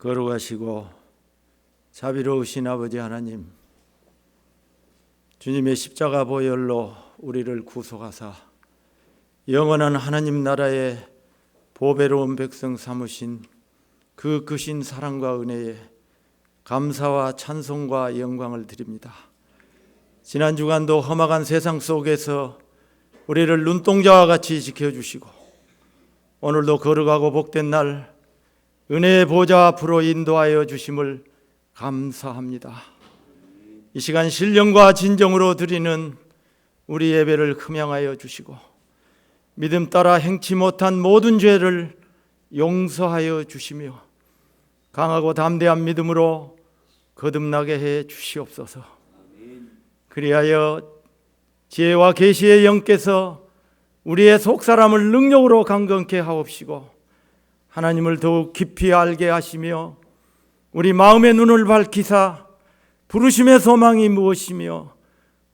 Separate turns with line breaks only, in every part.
거룩하시고 자비로우신 아버지 하나님, 주님의 십자가 보혈로 우리를 구속하사 영원한 하나님 나라의 보배로운 백성 삼으신 그 크신 사랑과 은혜에 감사와 찬송과 영광을 드립니다. 지난 주간도 험악한 세상 속에서 우리를 눈동자와 같이 지켜주시고 오늘도 거룩하고 복된 날 은혜의 보좌 앞으로 인도하여 주심을 감사합니다. 이 시간 신령과 진정으로 드리는 우리 예배를 흠양하여 주시고 믿음 따라 행치 못한 모든 죄를 용서하여 주시며 강하고 담대한 믿음으로 거듭나게 해 주시옵소서. 그리하여 지혜와 계시의 영께서 우리의 속사람을 능력으로 강건케 하옵시고 하나님을 더욱 깊이 알게 하시며 우리 마음의 눈을 밝히사 부르심의 소망이 무엇이며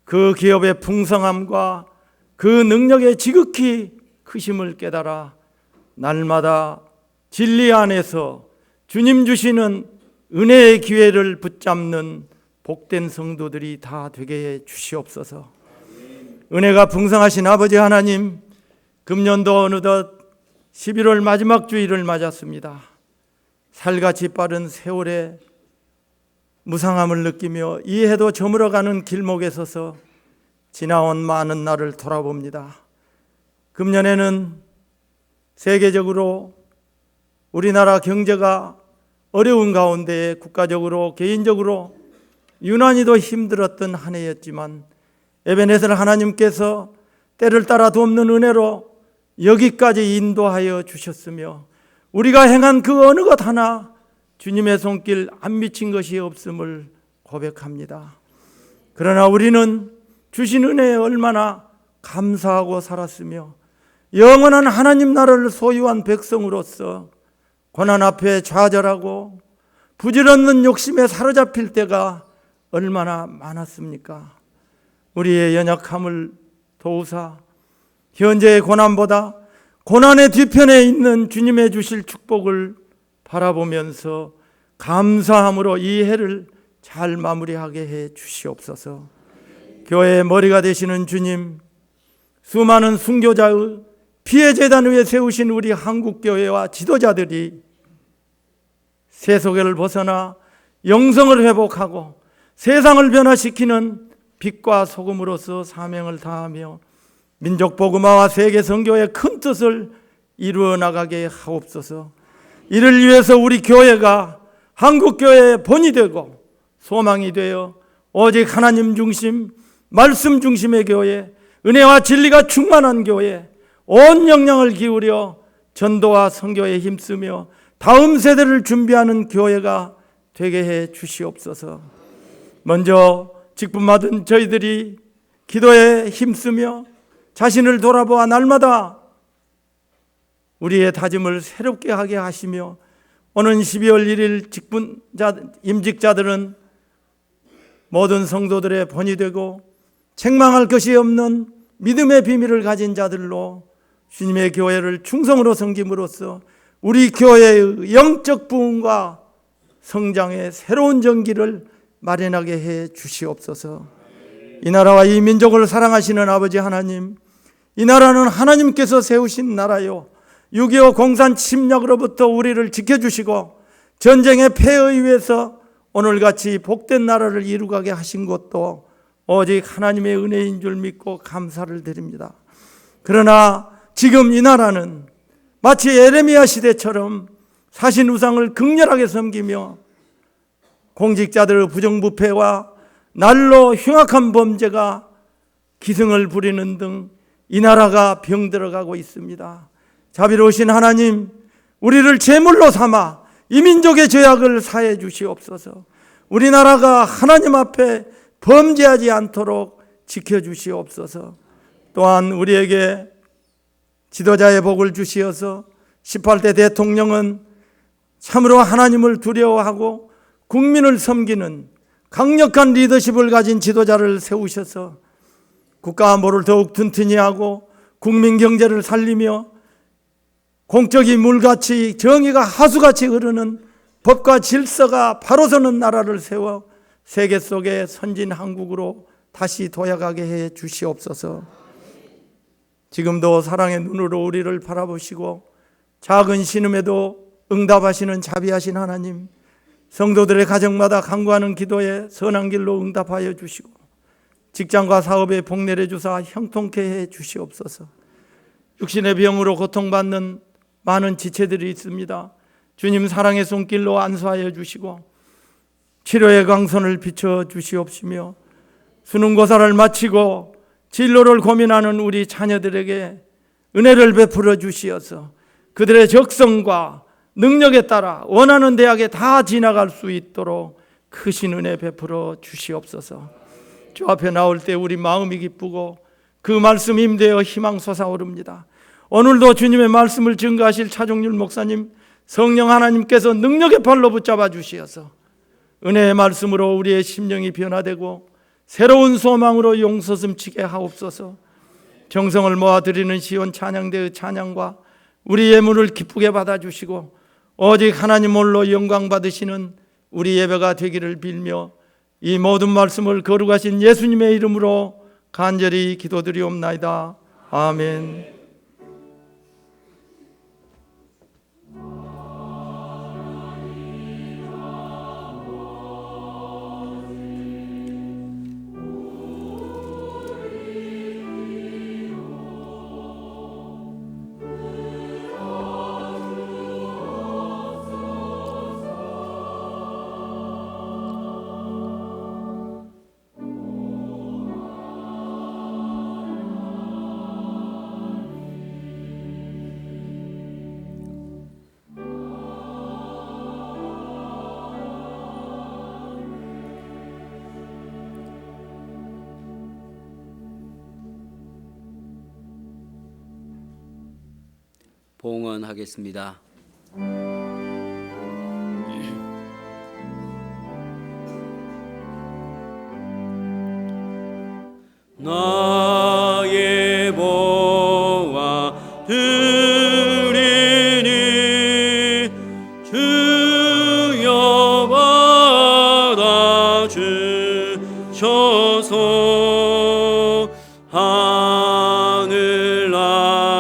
그 기업의 풍성함과 그 능력의 지극히 크심을 깨달아 날마다 진리 안에서 주님 주시는 은혜의 기회를 붙잡는 복된 성도들이 다 되게 해 주시옵소서. 은혜가 풍성하신 아버지 하나님, 금년도 어느덧 11월 마지막 주일을 맞았습니다. 살같이 빠른 세월의 무상함을 느끼며 이 해도 저물어가는 길목에 서서 지나온 많은 날을 돌아봅니다. 금년에는 세계적으로 우리나라 경제가 어려운 가운데 국가적으로 개인적으로 유난히도 힘들었던 한 해였지만 에베네zer 하나님께서 때를 따라 돕는 은혜로 여기까지 인도하여 주셨으며 우리가 행한 그 어느 것 하나 주님의 손길 안 미친 것이 없음을 고백합니다. 그러나 우리는 주신 은혜에 얼마나 감사하고 살았으며 영원한 하나님 나라를 소유한 백성으로서 고난 앞에 좌절하고 부질없는 욕심에 사로잡힐 때가 얼마나 많았습니까? 우리의 연약함을 도우사 현재의 고난보다 고난의 뒤편에 있는 주님의 주실 축복을 바라보면서 감사함으로 이 해를 잘 마무리하게 해 주시옵소서. 교회의 머리가 되시는 주님, 수많은 순교자의 피해 재단 위에 세우신 우리 한국교회와 지도자들이 세속을 벗어나 영성을 회복하고 세상을 변화시키는 빛과 소금으로서 사명을 다하며 민족 복음화와 세계 선교의 큰 뜻을 이루어 나가게 하옵소서. 이를 위해서 우리 교회가 한국교회의 본이 되고 소망이 되어 오직 하나님 중심, 말씀 중심의 교회, 은혜와 진리가 충만한 교회, 온 역량을 기울여 전도와 선교에 힘쓰며 다음 세대를 준비하는 교회가 되게 해 주시옵소서. 먼저 직분 받은 저희들이 기도에 힘쓰며 자신을 돌아보아 날마다 우리의 다짐을 새롭게 하게 하시며 오는 12월 1일 임직자들은 모든 성도들의 본이 되고 책망할 것이 없는 믿음의 비밀을 가진 자들로 주님의 교회를 충성으로 섬김으로써 우리 교회의 영적 부흥과 성장의 새로운 전기를 마련하게 해 주시옵소서. 이 나라와 이 민족을 사랑하시는 아버지 하나님, 이 나라는 하나님께서 세우신 나라요 6.25 공산 침략으로부터 우리를 지켜주시고 전쟁의 폐해에 의해서 오늘같이 복된 나라를 이루게 하신 것도 오직 하나님의 은혜인 줄 믿고 감사를 드립니다. 그러나 지금 이 나라는 마치 예레미야 시대처럼 사신 우상을 극렬하게 섬기며 공직자들의 부정부패와 날로 흉악한 범죄가 기승을 부리는 등 이 나라가 병들어가고 있습니다. 자비로우신 하나님, 우리를 제물로 삼아 이 민족의 죄악을 사해 주시옵소서. 우리나라가 하나님 앞에 범죄하지 않도록 지켜주시옵소서. 또한 우리에게 지도자의 복을 주시어서 18대 대통령은 참으로 하나님을 두려워하고 국민을 섬기는 강력한 리더십을 가진 지도자를 세우셔서 국가 안보를 더욱 튼튼히 하고 국민 경제를 살리며 공적인 물같이 정의가 하수같이 흐르는 법과 질서가 바로 서는 나라를 세워 세계 속의 선진 한국으로 다시 도약하게 해 주시옵소서. 지금도 사랑의 눈으로 우리를 바라보시고 작은 신음에도 응답하시는 자비하신 하나님, 성도들의 가정마다 간구하는 기도에 선한 길로 응답하여 주시고 직장과 사업에 복내려 주사 형통케 해 주시옵소서. 육신의 병으로 고통받는 많은 지체들이 있습니다. 주님 사랑의 손길로 안수하여 주시고 치료의 광선을 비춰 주시옵시며 수능고사를 마치고 진로를 고민하는 우리 자녀들에게 은혜를 베풀어 주시어서 그들의 적성과 능력에 따라 원하는 대학에 다 지나갈 수 있도록 크신 은혜 베풀어 주시옵소서. 주 앞에 나올 때 우리 마음이 기쁘고 그 말씀 임대어 희망 솟아오릅니다. 오늘도 주님의 말씀을 증거하실 차종률 목사님, 성령 하나님께서 능력의 팔로 붙잡아 주시어서 은혜의 말씀으로 우리의 심령이 변화되고 새로운 소망으로 용서슴치게 하옵소서. 정성을 모아 드리는 시온 찬양대의 찬양과 우리 예물을 기쁘게 받아주시고 오직 하나님 홀로 영광 받으시는 우리 예배가 되기를 빌며 이 모든 말씀을 거룩하신 예수님의 이름으로 간절히 기도드리옵나이다. 아멘.
봉헌하겠습니다. 나의 보화 드리니 주여 받아 주셔서 하늘나라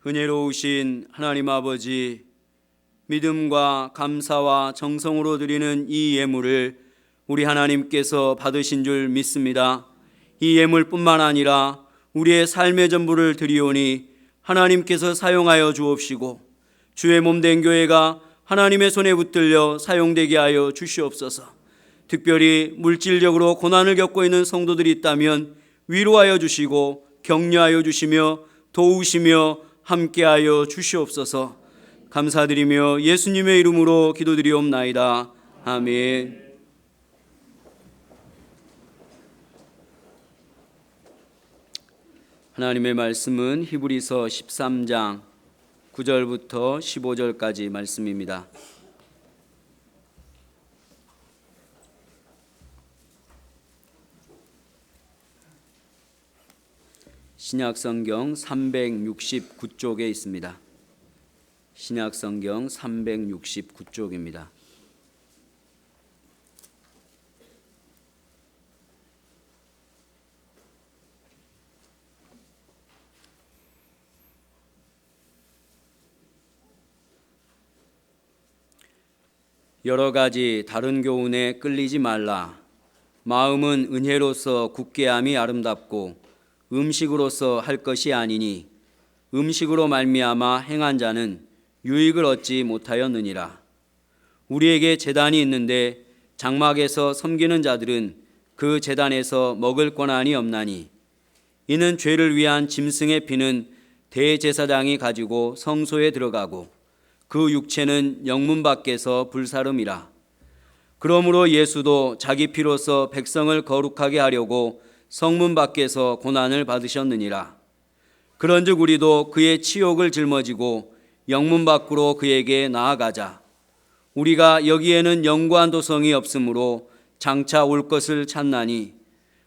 은혜로우신 하나님 아버지, 믿음과 감사와 정성으로 드리는 이 예물을 우리 하나님께서 받으신 줄 믿습니다. 이 예물뿐만 아니라 우리의 삶의 전부를 드리오니 하나님께서 사용하여 주옵시고 주의 몸된 교회가 하나님의 손에 붙들려 사용되게 하여 주시옵소서. 특별히 물질적으로 고난을 겪고 있는 성도들이 있다면 위로하여 주시고 격려하여 주시며 도우시며 함께하여 주시옵소서. 감사드리며 예수님의 이름으로 기도드리옵나이다. 아멘. 하나님의 말씀은 히브리서 13장 9절부터 15절까지 말씀입니다. 신약성경 369쪽에 있습니다. 신약성경 369쪽입니다. 여러 가지 다른 교훈에 끌리지 말라. 마음은 은혜로서 굳게함이 아름답고 음식으로서 할 것이 아니니 음식으로 말미암아 행한 자는 유익을 얻지 못하였느니라. 우리에게 제단이 있는데 장막에서 섬기는 자들은 그 제단에서 먹을 권한이 없나니 이는 죄를 위한 짐승의 피는 대제사장이 가지고 성소에 들어가고 그 육체는 영문 밖에서 불사름이라. 그러므로 예수도 자기 피로써 백성을 거룩하게 하려고 성문 밖에서 고난을 받으셨느니라. 그런즉 우리도 그의 치욕을 짊어지고 영문 밖으로 그에게 나아가자. 우리가 여기에는 영구한 도성이 없으므로 장차 올 것을 찾나니,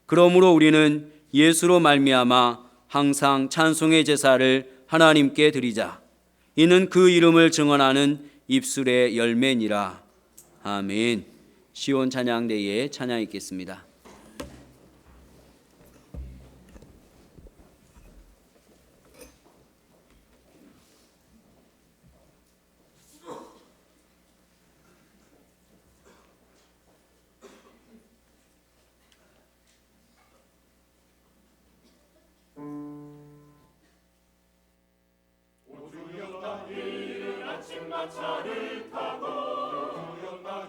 그러므로 우리는 예수로 말미암아 항상 찬송의 제사를 하나님께 드리자. 이는 그 이름을 증언하는 입술의 열매니라. 아멘. 시온 찬양대에 찬양 있겠습니다.
아침마차를 타고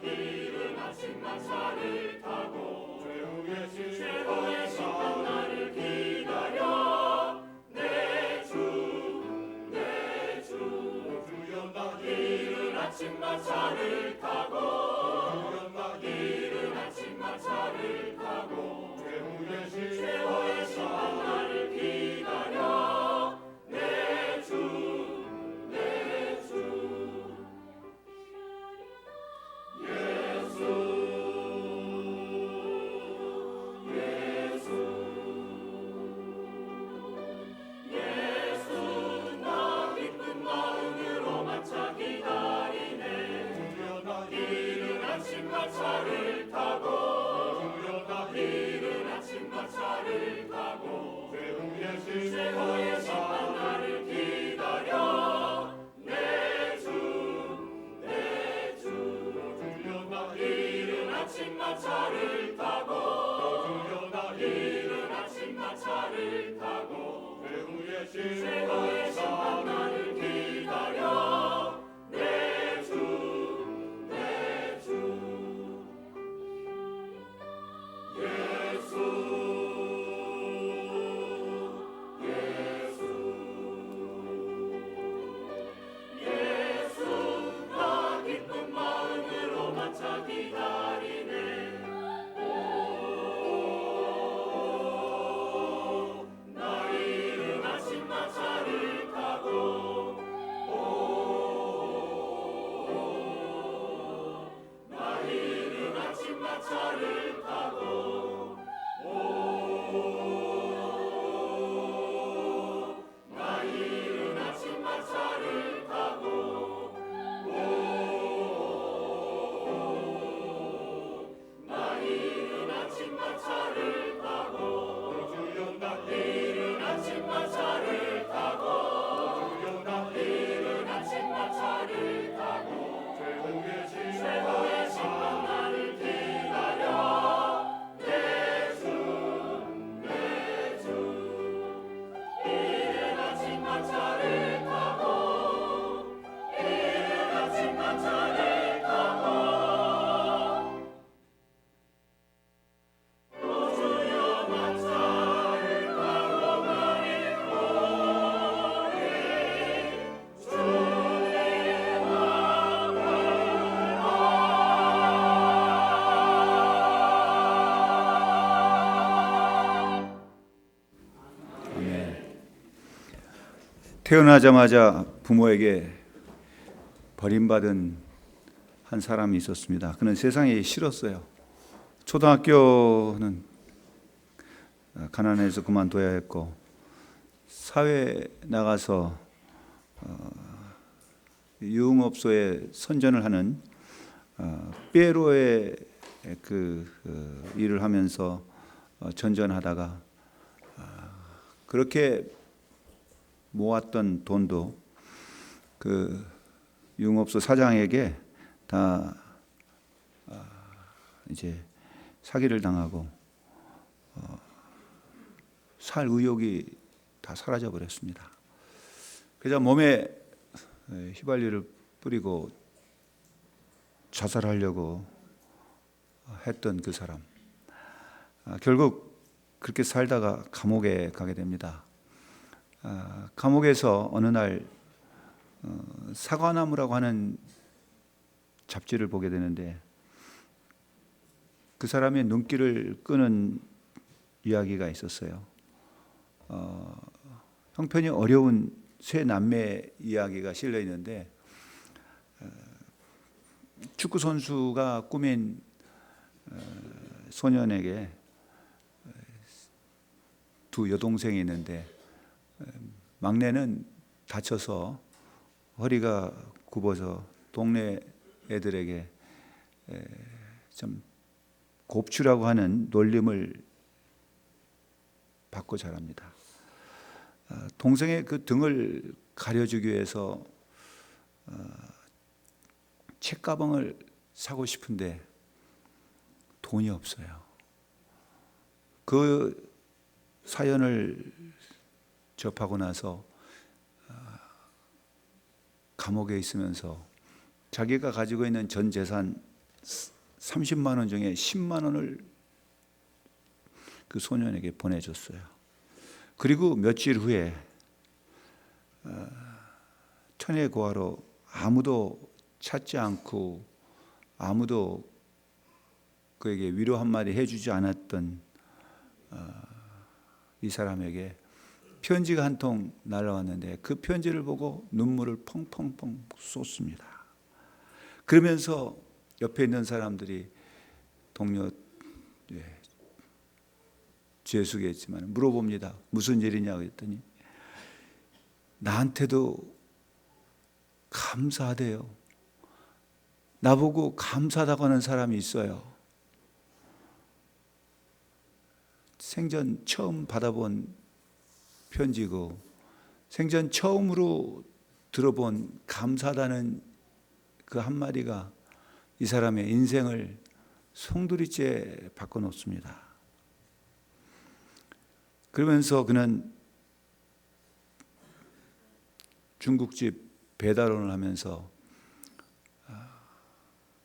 이른 아침마차를 타고 최후의 심판날을 기다려 내주 이른 아침마차를 타고 이른 아침마차를 타고 최후의 심판날을 기다려 내주 아침마차를 타고 이른 아침마차를 타고 최후의 심판날을 기다려 내주 이른 아침마차를 타고 이른 아침마차를 타고 최후의 심판날을 기다려
태어나자마자 부모에게 버림받은 한 사람이 있었습니다. 그는 세상에 싫었어요. 초등학교는 가난해서 그만둬야 했고, 사회에 나가서 유흥업소에 선전을 하는 피에로의 일을 하면서 전전하다가 그렇게 모았던 돈도 그 유흥업소 사장에게 다 이제 사기를 당하고 살 의욕이 다 사라져 버렸습니다. 그래서 몸에 휘발유를 뿌리고 자살하려고 했던 그 사람, 결국 그렇게 살다가 감옥에 가게 됩니다. 감옥에서 어느 날 사과나무라고 하는 잡지를 보게 되는데, 그 사람의 눈길을 끄는 이야기가 있었어요. 형편이 어려운 세 남매 이야기가 실려 있는데, 축구 선수가 꾸민 소년에게 두 여동생이 있는데, 막내는 다쳐서 허리가 굽어서 동네 애들에게 좀 곱추라고 하는 놀림을 받고 자랍니다. 동생의 그 등을 가려주기 위해서 책가방을 사고 싶은데 돈이 없어요. 그 사연을 접하고 나서 감옥에 있으면서 자기가 가지고 있는 전 재산 30만 원 중에 10만 원을 그 소년에게 보내줬어요. 그리고 며칠 후에 천의 고아로 아무도 찾지 않고 아무도 그에게 위로 한마디 해주지 않았던 이 사람에게 편지가 한 통 날아왔는데, 그 편지를 보고 눈물을 펑펑펑 쏟습니다. 그러면서 옆에 있는 사람들이, 동료 죄수겠지만 물어봅니다. 무슨 일이냐고 했더니 나한테도 감사하대요. 나보고 감사하다고 하는 사람이 있어요. 생전 처음 받아본 편지고 생전 처음으로 들어본 감사하다는 그 한마디가 이 사람의 인생을 송두리째 바꿔놓습니다. 그러면서 그는 중국집 배달원을 하면서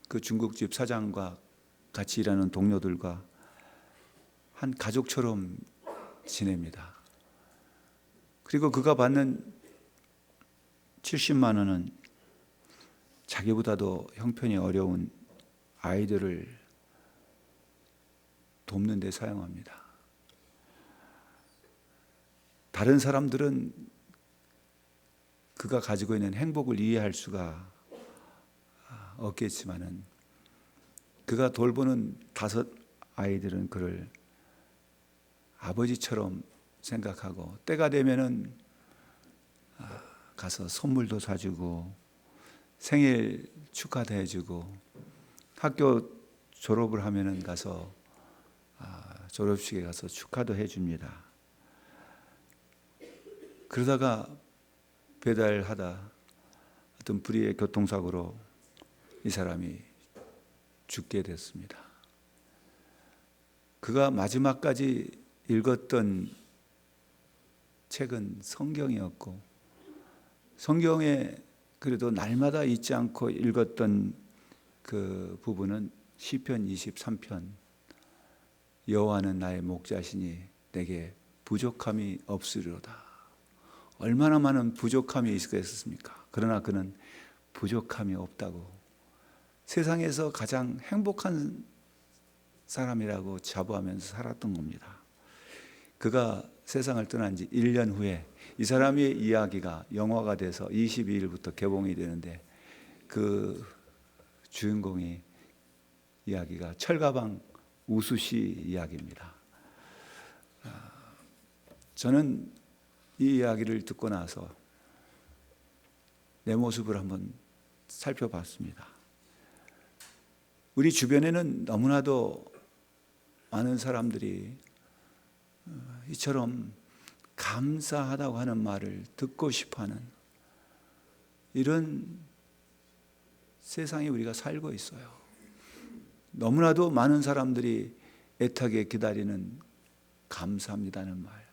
그 중국집 사장과 같이 일하는 동료들과 한 가족처럼 지냅니다. 그리고 그가 받는 70만 원은 자기보다도 형편이 어려운 아이들을 돕는 데 사용합니다. 다른 사람들은 그가 가지고 있는 행복을 이해할 수가 없겠지만은 그가 돌보는 5 아이들은 그를 아버지처럼 생각하고, 때가 되면은 가서 선물도 사주고 생일 축하도 해주고, 학교 졸업을 하면은 가서 졸업식에 가서 축하도 해줍니다. 그러다가 배달하다 어떤 불의의 교통사고로 이 사람이 죽게 됐습니다. 그가 마지막까지 읽었던 책은 성경이었고, 성경에 그래도 날마다 잊지 않고 읽었던 그 부분은 시편 23편, 여호와는 나의 목자시니 내게 부족함이 없으리로다. 얼마나 많은 부족함이 있었겠습니까? 그러나 그는 부족함이 없다고, 세상에서 가장 행복한 사람이라고 자부하면서 살았던 겁니다. 그가 세상을 떠난 지 1년 후에 이 사람의 이야기가 영화가 돼서 22일부터 개봉이 되는데, 그 주인공이 이야기가 철가방 우수씨 이야기입니다. 저는 이 이야기를 듣고 나서 내 모습을 한번 살펴봤습니다. 우리 주변에는 너무나도 많은 사람들이 이처럼 감사하다고 하는 말을 듣고 싶어하는 이런 세상에 우리가 살고 있어요. 너무나도 많은 사람들이 애타게 기다리는 감사합니다는 말,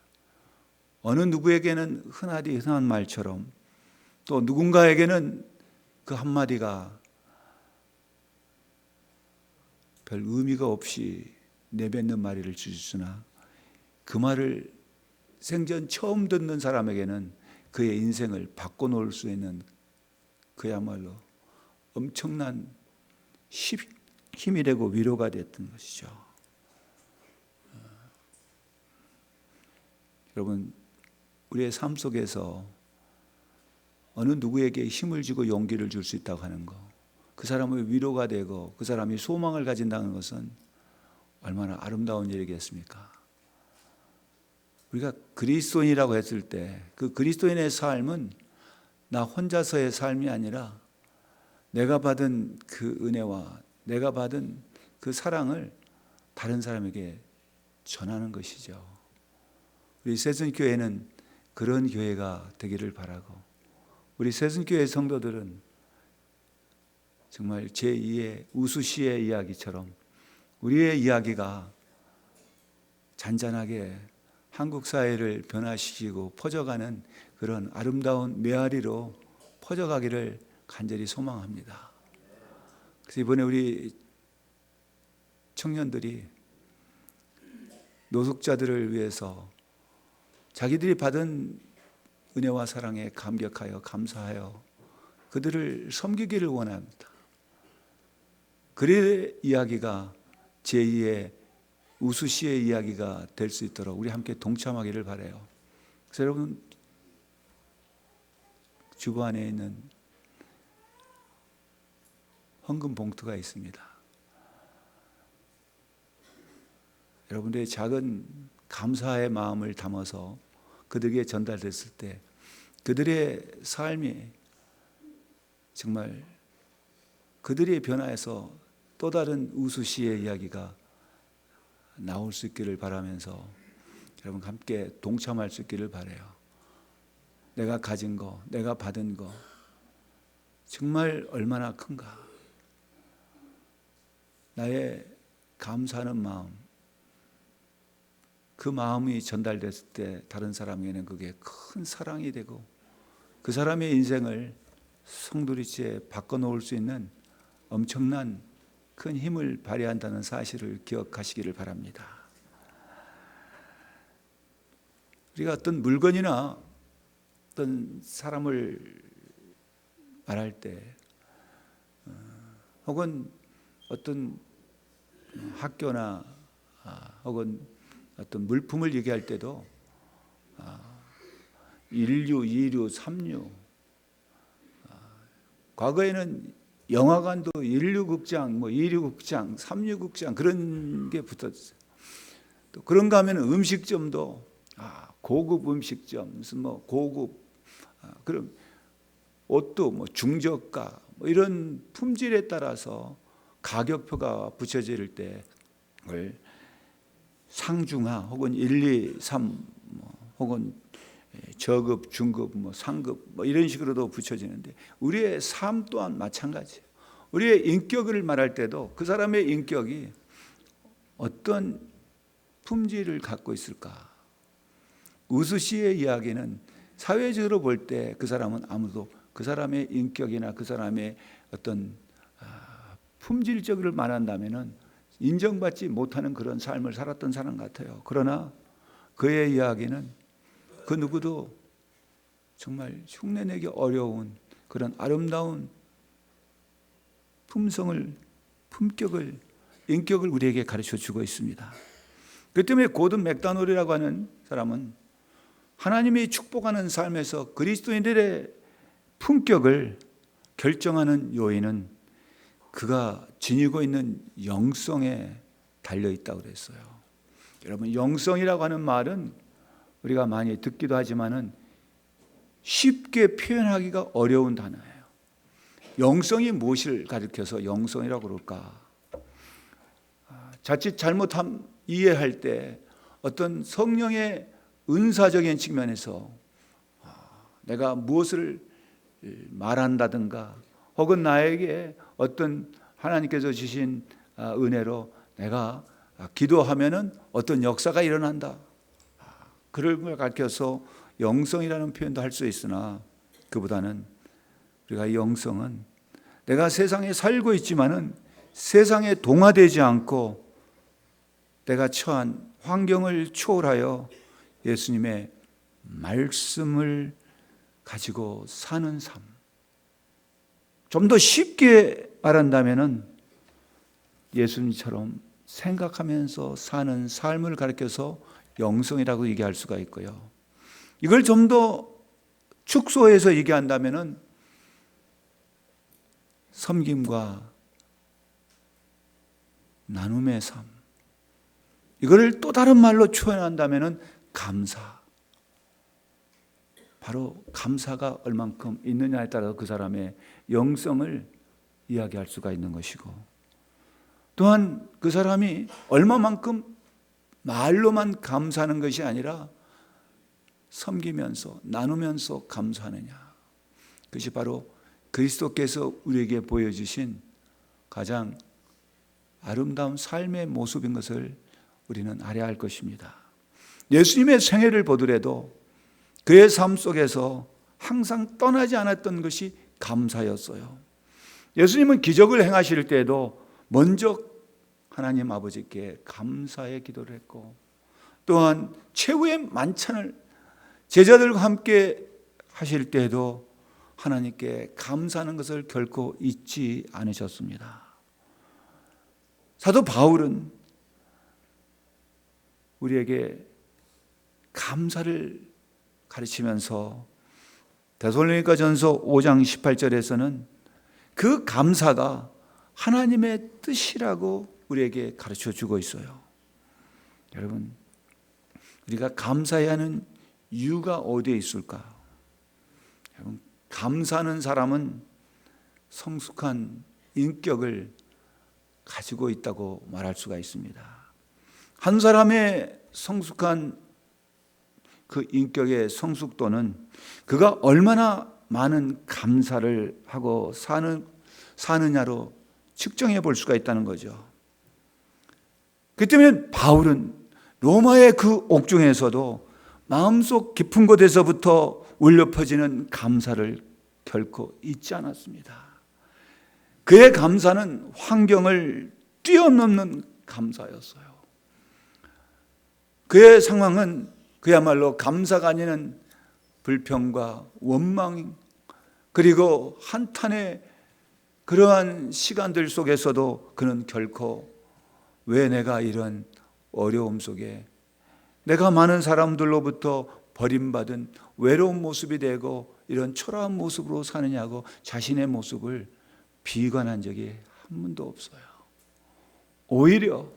어느 누구에게는 흔한 말처럼, 또 누군가에게는 그 한마디가 별 의미가 없이 내뱉는 말을 주시으나, 그 말을 생전 처음 듣는 사람에게는 그의 인생을 바꿔놓을 수 있는 그야말로 엄청난 힘이 되고 위로가 됐던 것이죠. 여러분, 우리의 삶 속에서 어느 누구에게 힘을 주고 용기를 줄 수 있다고 하는 것, 그 사람의 위로가 되고 그 사람이 소망을 가진다는 것은 얼마나 아름다운 일이겠습니까? 우리가 그리스도인이라고 했을 때 그 그리스도인의 삶은 나 혼자서의 삶이 아니라 내가 받은 그 은혜와 내가 받은 그 사랑을 다른 사람에게 전하는 것이죠. 우리 새순교회는 그런 교회가 되기를 바라고, 우리 새순교회 성도들은 정말 제2의 우수시의 이야기처럼 우리의 이야기가 잔잔하게 한국 사회를 변화시키고 퍼져가는 그런 아름다운 메아리로 퍼져가기를 간절히 소망합니다. 그래서 이번에 우리 청년들이 노숙자들을 위해서 자기들이 받은 은혜와 사랑에 감격하여 감사하여 그들을 섬기기를 원합니다. 그의 이야기가 제2의 우수시의 이야기가 될 수 있도록 우리 함께 동참하기를 바라요. 그래서 여러분, 주보 안에 있는 헌금 봉투가 있습니다. 여러분들의 작은 감사의 마음을 담아서 그들에게 전달됐을 때 그들의 삶이 정말 그들이 변화해서 또 다른 우수시의 이야기가 나올 수 있기를 바라면서 여러분 함께 동참할 수 있기를 바라요. 내가 가진 거, 내가 받은 거 정말 얼마나 큰가. 나의 감사하는 마음, 그 마음이 전달됐을 때 다른 사람에게는 그게 큰 사랑이 되고 그 사람의 인생을 송두리째 바꿔놓을 수 있는 엄청난 큰 힘을 발휘한다는 사실을 기억하시기를 바랍니다. 우리가 어떤 물건이나 어떤 사람을 말할 때 혹은 어떤 학교나 혹은 어떤 물품을 얘기할 때도 인류, 이류, 삼류, 과거에는 영화관도 인류극장, 이류극장, 삼류극장 그런 게 붙었어요. 또 그런가 하면 음식점도 고급 음식점, 무슨 고급 그럼 옷도 중저가 이런 품질에 따라서 가격표가 붙여질 때 그걸 상중하 혹은 1, 2, 3 혹은 저급, 중급, 상급 이런 식으로도 붙여지는데 우리의 삶 또한 마찬가지예요. 우리의 인격을 말할 때도 그 사람의 인격이 어떤 품질을 갖고 있을까? 우수시의 이야기는 사회적으로 볼 때 그 사람은 아무도 그 사람의 인격이나 그 사람의 어떤 품질적으로 말한다면은 인정받지 못하는 그런 삶을 살았던 사람 같아요. 그러나 그의 이야기는 그 누구도 정말 흉내내기 어려운 그런 아름다운 품성을, 품격을, 인격을 우리에게 가르쳐 주고 있습니다. 그 때문에 고든 맥다놀이라고 하는 사람은 하나님이 축복하는 삶에서 그리스도인들의 품격을 결정하는 요인은 그가 지니고 있는 영성에 달려있다고 그랬어요. 여러분, 영성이라고 하는 말은 우리가 많이 듣기도 하지만은 쉽게 표현하기가 어려운 단어예요. 영성이 무엇을 가리켜서 영성이라고 그럴까? 자칫 잘못함 이해할 때 어떤 성령의 은사적인 측면에서 내가 무엇을 말한다든가 혹은 나에게 어떤 하나님께서 주신 은혜로 내가 기도하면은 어떤 역사가 일어난다. 그런 걸 가르쳐서 영성이라는 표현도 할 수 있으나 그보다는 우리가 이 영성은 내가 세상에 살고 있지만은 세상에 동화되지 않고 내가 처한 환경을 초월하여 예수님의 말씀을 가지고 사는 삶. 좀 더 쉽게 말한다면은 예수님처럼 생각하면서 사는 삶을 가르쳐서 영성이라고 얘기할 수가 있고요. 이걸 좀 더 축소해서 얘기한다면은 섬김과 나눔의 삶, 이거를 또 다른 말로 표현한다면은 감사. 바로 감사가 얼만큼 있느냐에 따라서 그 사람의 영성을 이야기할 수가 있는 것이고, 또한 그 사람이 얼마만큼 말로만 감사하는 것이 아니라 섬기면서 나누면서 감사하느냐, 그것이 바로 그리스도께서 우리에게 보여주신 가장 아름다운 삶의 모습인 것을 우리는 알아야 할 것입니다. 예수님의 생애를 보더라도 그의 삶 속에서 항상 떠나지 않았던 것이 감사였어요. 예수님은 기적을 행하실 때에도 먼저 하나님 아버지께 감사의 기도를 했고, 또한 최후의 만찬을 제자들과 함께 하실 때에도 하나님께 감사하는 것을 결코 잊지 않으셨습니다. 사도 바울은 우리에게 감사를 가르치면서 데살로니가전서 5장 18절에서는 그 감사가 하나님의 뜻이라고 우리에게 가르쳐 주고 있어요. 여러분, 우리가 감사해야 하는 이유가 어디에 있을까? 여러분, 감사하는 사람은 성숙한 인격을 가지고 있다고 말할 수가 있습니다. 한 사람의 성숙한 그 인격의 성숙도는 그가 얼마나 많은 감사를 하고 사느냐로 측정해 볼 수가 있다는 거죠. 그 때문에 바울은 로마의 그 옥중에서도 마음속 깊은 곳에서부터 울려 퍼지는 감사를 결코 잊지 않았습니다. 그의 감사는 환경을 뛰어넘는 감사였어요. 그의 상황은 그야말로 감사가 아닌 불평과 원망, 그리고 한탄의 그러한 시간들 속에서도 그는 결코 왜 내가 이런 어려움 속에 내가 많은 사람들로부터 버림받은 외로운 모습이 되고 이런 초라한 모습으로 사느냐고 자신의 모습을 비관한 적이 한 번도 없어요. 오히려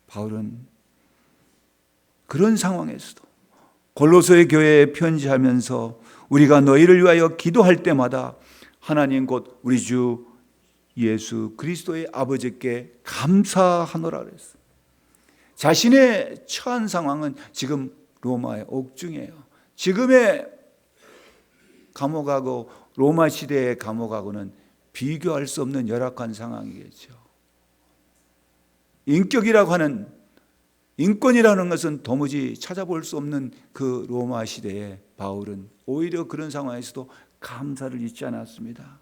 바울은 그런 상황에서도 골로새 교회에 편지하면서 우리가 너희를 위하여 기도할 때마다 하나님 곧 우리 주 예수 그리스도의 아버지께 감사하노라 그랬어요. 자신의 처한 상황은 지금 로마의 옥중이에요. 지금의 감옥하고 로마 시대의 감옥하고는 비교할 수 없는 열악한 상황이겠죠. 인격이라고 하는, 인권이라는 것은 도무지 찾아볼 수 없는 그 로마 시대에 바울은 오히려 그런 상황에서도 감사를 잊지 않았습니다.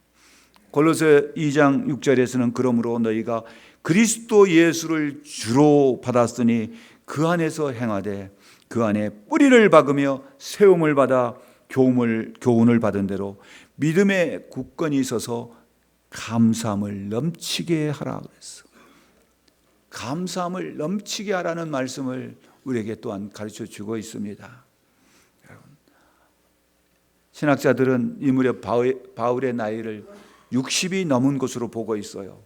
골로새 2장 6절에서는 그러므로 너희가 그리스도 예수를 주로 받았으니 그 안에서 행하되 그 안에 뿌리를 박으며 세움을 받아 교훈을 받은 대로 믿음의 굳건히 있어서 감사함을 넘치게 하라 그랬어. 감사함을 넘치게 하라는 말씀을 우리에게 또한 가르쳐 주고 있습니다. 신학자들은 이 무렵 바울의 나이를 60이 넘은 것으로 보고 있어요.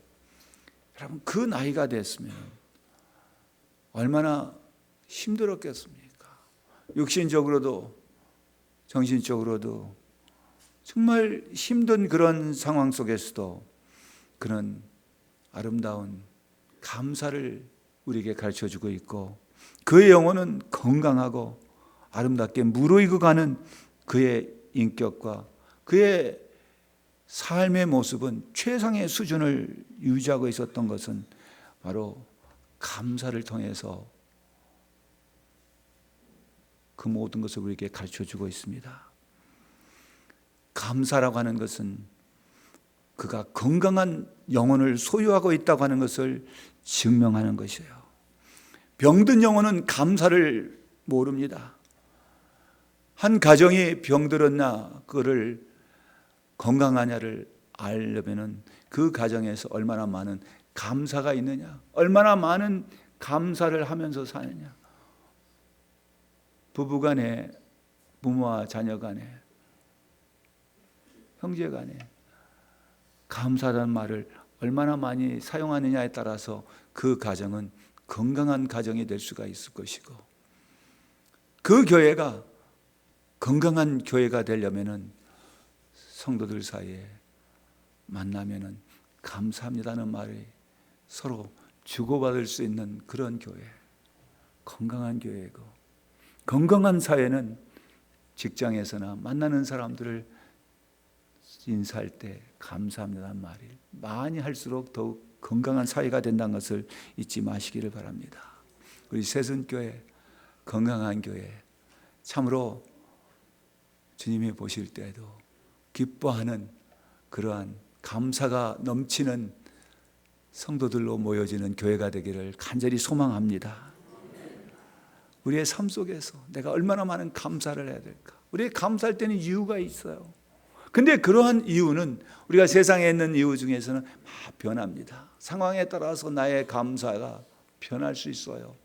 여러분, 그 나이가 됐으면 얼마나 힘들었겠습니까? 육신적으로도 정신적으로도 정말 힘든 그런 상황 속에서도 그는 아름다운 감사를 우리에게 가르쳐주고 있고, 그의 영혼은 건강하고 아름답게 무르익어 가는 그의 인격과 그의 삶의 모습은 최상의 수준을 유지하고 있었던 것은 바로 감사를 통해서 그 모든 것을 우리에게 가르쳐주고 있습니다. 감사라고 하는 것은 그가 건강한 영혼을 소유하고 있다고 하는 것을 증명하는 것이에요. 병든 영혼은 감사를 모릅니다. 한 가정이 병들었나 그거를 건강하냐를 알려면은 그 가정에서 얼마나 많은 감사가 있느냐, 얼마나 많은 감사를 하면서 사느냐. 부부간에, 부모와 자녀간에, 형제간에 감사라는 말을 얼마나 많이 사용하느냐에 따라서 그 가정은 건강한 가정이 될 수가 있을 것이고, 그 교회가 건강한 교회가 되려면은 성도들 사이에 만나면은 감사합니다는 말이 서로 주고받을 수 있는 그런 교회, 건강한 교회고, 건강한 사회는 직장에서나 만나는 사람들을 인사할 때 감사합니다는 말이 많이 할수록 더욱 건강한 사회가 된다는 것을 잊지 마시기를 바랍니다. 우리 새순교회, 건강한 교회, 참으로 주님이 보실 때에도 기뻐하는 그러한 감사가 넘치는 성도들로 모여지는 교회가 되기를 간절히 소망합니다. 우리의 삶 속에서 내가 얼마나 많은 감사를 해야 될까? 우리 감사할 때는 이유가 있어요. 근데 그러한 이유는 우리가 세상에 있는 이유 중에서는 막 변합니다. 상황에 따라서 나의 감사가 변할 수 있어요.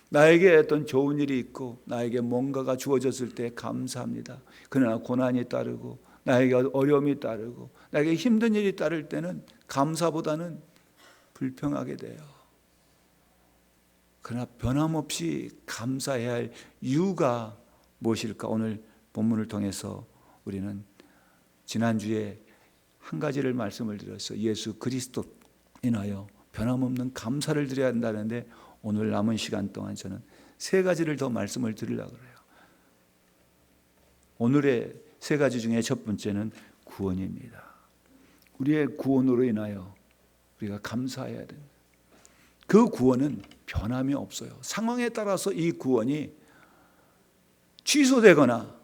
나에게 어떤 좋은 일이 있고 나에게 뭔가가 주어졌을 때 감사합니다. 그러나 고난이 따르고 나에게 어려움이 따르고 나에게 힘든 일이 따를 때는 감사보다는 불평하게 돼요. 그러나 변함없이 감사해야 할 이유가 무엇일까? 오늘 본문을 통해서 우리는 지난주에 한 가지를 말씀을 드렸어요. 예수 그리스도 인하여 변함없는 감사를 드려야 한다는데 오늘 남은 시간 동안 저는 세 가지를 더 말씀을 드리려고 그래요. 오늘의 세 가지 중에 첫 번째는 구원입니다. 우리의 구원으로 인하여 우리가 감사해야 됩니다. 그 구원은 변함이 없어요. 상황에 따라서 이 구원이 취소되거나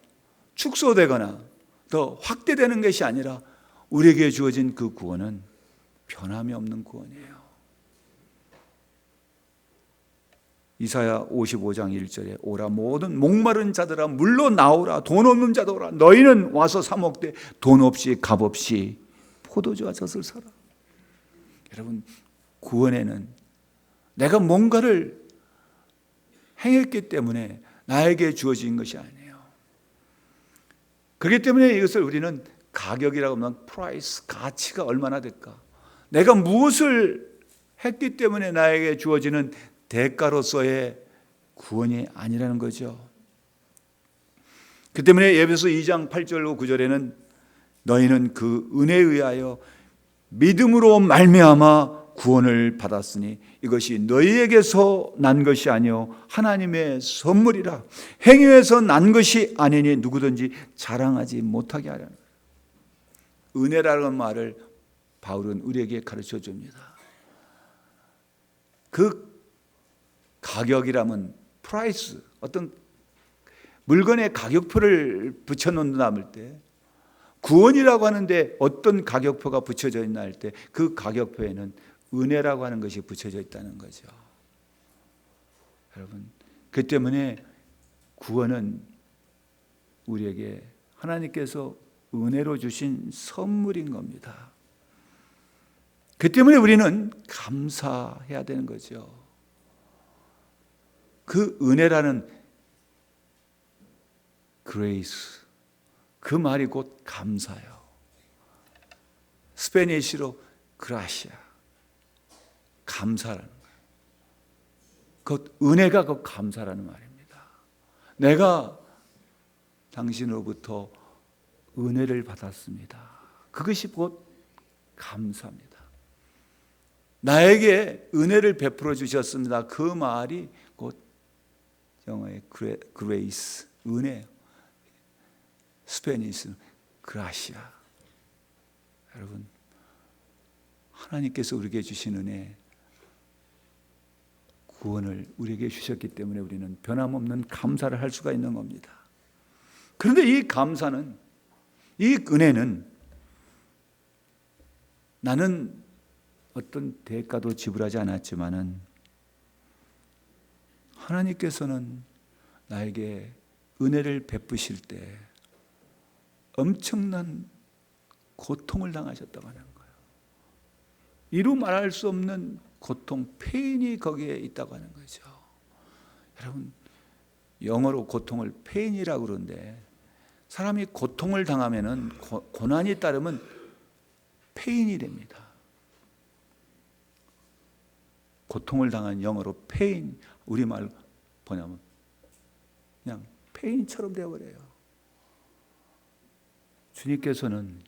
축소되거나 더 확대되는 것이 아니라 우리에게 주어진 그 구원은 변함이 없는 구원이에요. 이사야 55장 1절에 오라 모든 목마른 자들아 물로 나오라 돈 없는 자들아 너희는 와서 사 먹되 돈 없이 값 없이 포도주와 젖을 사라. 여러분, 구원에는 내가 뭔가를 행했기 때문에 나에게 주어진 것이 아니에요. 그렇기 때문에 이것을 우리는 가격이라고 하면 프라이스, 가치가 얼마나 될까? 내가 무엇을 했기 때문에 나에게 주어지는 대가로서의 구원이 아니라는 거죠. 그 때문에 에베소 2장 8절로 9절에는 너희는 그 은혜에 의하여 믿음으로 말미암아 구원을 받았으니 이것이 너희에게서 난 것이 아니요 하나님의 선물이라. 행위에서 난 것이 아니니 누구든지 자랑하지 못하게 하려는 거예요. 은혜라는 말을 바울은 우리에게 가르쳐 줍니다. 그 가격이라면 프라이스, 어떤 물건의 가격표를 붙여놓는다 할 때, 구원이라고 하는데 어떤 가격표가 붙여져 있나 할 때 그 가격표에는 은혜라고 하는 것이 붙여져 있다는 거죠. 여러분, 그 때문에 구원은 우리에게 하나님께서 은혜로 주신 선물인 겁니다. 그 때문에 우리는 감사해야 되는 거죠. 그 은혜라는 grace, 그 말이 곧 감사요. 스페니쉬로 gracia, 감사라는 거예요. 그 은혜가 그 감사라는 말입니다. 내가 당신으로부터 은혜를 받았습니다. 그것이 곧 감사입니다. 나에게 은혜를 베풀어 주셨습니다. 그 말이 곧 영어의 grace, 은혜예요. 스페니스는 gracia. 여러분, 하나님께서 우리에게 주신 은혜, 구원을 우리에게 주셨기 때문에 우리는 변함없는 감사를 할 수가 있는 겁니다. 그런데 이 감사는, 이 은혜는 나는 어떤 대가도 지불하지 않았지만은 하나님께서는 나에게 은혜를 베푸실 때 엄청난 고통을 당하셨다고 하는 거예요. 이루 말할 수 없는 고통, 페인이 거기에 있다고 하는 거죠. 여러분, 영어로 고통을 페인이라고 그러는데 사람이 고통을 당하면은 고난이 따르면 페인이 됩니다. 고통을 당한 영어로 페인, 우리말 뭐냐면 그냥 페인처럼 되어버려요. 주님께서는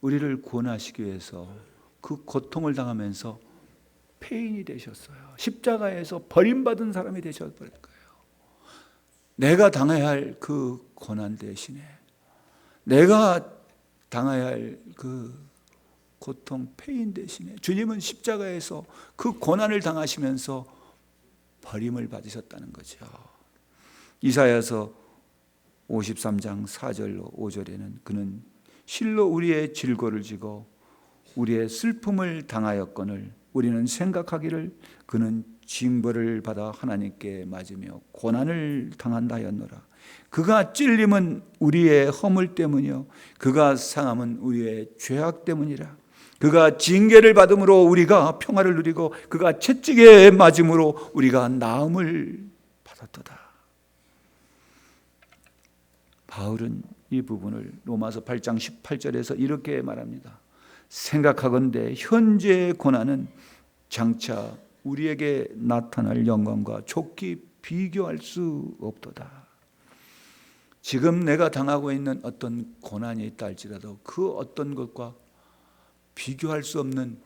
우리를 구원하시기 위해서 그 고통을 당하면서 페인이 되셨어요. 십자가에서 버림받은 사람이 되셔버릴 거예요. 내가 당해야 할 그 고난 대신에, 내가 당해야 할 그 고통, 페인 대신에 주님은 십자가에서 그 고난을 당하시면서 버림을 받으셨다는 거죠. 이사야서 53장 4절로 5절에는 그는 실로 우리의 질고를 지고 우리의 슬픔을 당하였거늘 우리는 생각하기를 그는 징벌을 받아 하나님께 맞으며 고난을 당한다 하였노라. 그가 찔림은 우리의 허물 때문이요 그가 상함은 우리의 죄악 때문이라. 그가 징계를 받음으로 우리가 평화를 누리고 그가 채찍에 맞음으로 우리가 나음을 받았도다. 바울은 이 부분을 로마서 8장 18절에서 이렇게 말합니다. 생각하건대 현재의 고난은 장차 우리에게 나타날 영광과 좋게 비교할 수 없도다. 지금 내가 당하고 있는 어떤 고난이 있다 할지라도 그 어떤 것과 비교할 수 없는